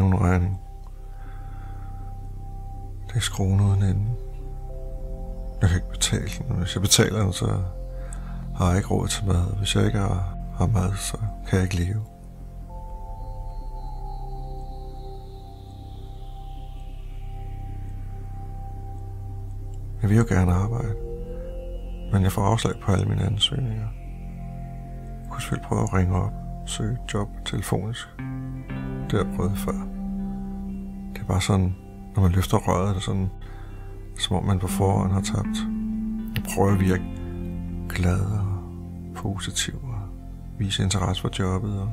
endnu en regning. Det er skruen uden ende. Jeg kan ikke betale den. Hvis jeg betaler den, så har jeg ikke råd til mad. Hvis jeg ikke har mad, så kan jeg ikke leve. Jeg vil jo gerne arbejde, men jeg får afslag på alle mine ansøgninger. Jeg kunne selvfølgelig prøve at ringe op og søge et job telefonisk. Det har jeg prøvet før. Det er bare sådan, når man løfter røret, er det sådan, som om man på forhånd har tabt. Jeg prøver at virke glad og positiv og vise interesse for jobbet. Og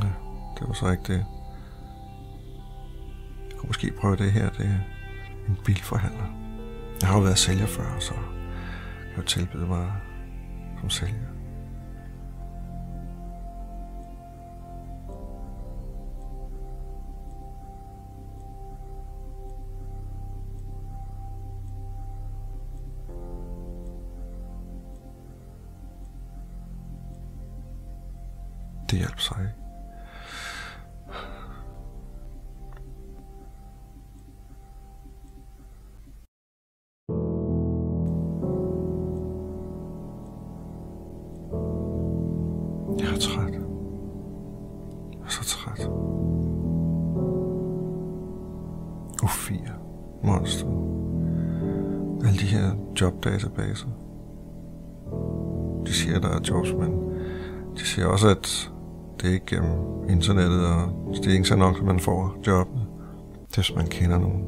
ja, det var så ikke det. Jeg kunne måske prøve det her. Det er en bilforhandler. Jeg har jo været sælger før, så jeg vil tilbyde mig som sælger. Det hjalp sig ikke. Jeg er træt. Jeg er så træt. U4, Monster. Alle de her jobdatabaser. De siger, der er jobs, men de siger også, at det er ikke gennem internettet, og det er ikke annoncer, man får jobbet. Det er, hvis man kender nogen.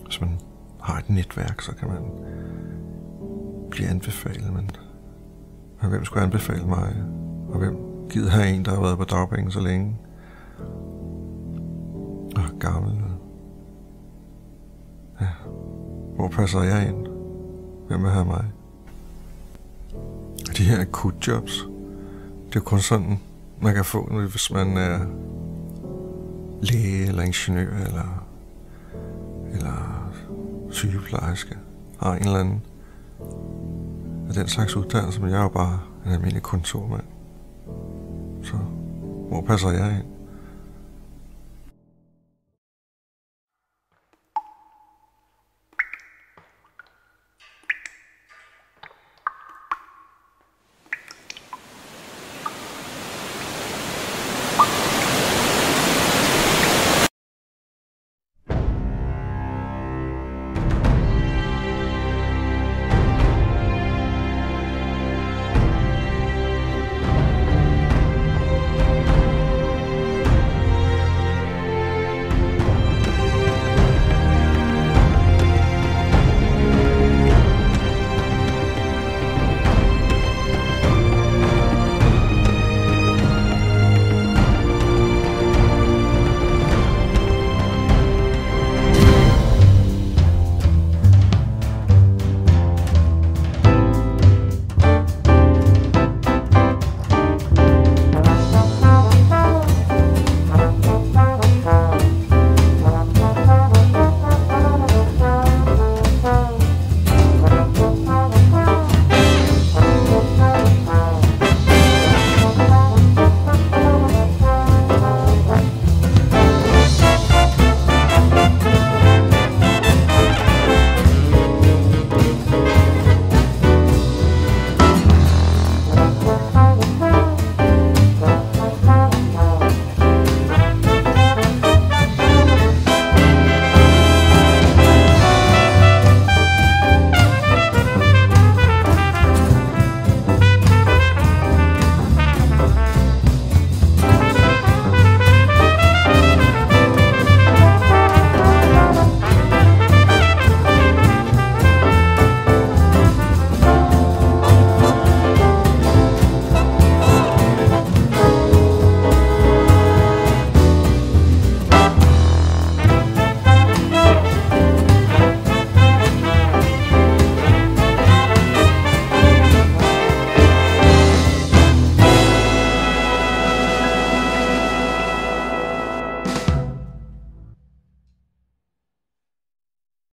Hvis man har et netværk, så kan man blive anbefalet. Men hvem skulle anbefale mig? Og hvem gider have en, der har været på dagpenge så længe? Og gammel. Ja, hvor passer jeg ind? Hvem vil have mig? De her akutjobs, det er jo kun sådan, man kan få, hvis man er læge eller ingeniør eller sygeplejerske, har en eller anden af den slags uddannelse, men jeg er jo bare en almindelig kontormand. Så hvor passer jeg ind?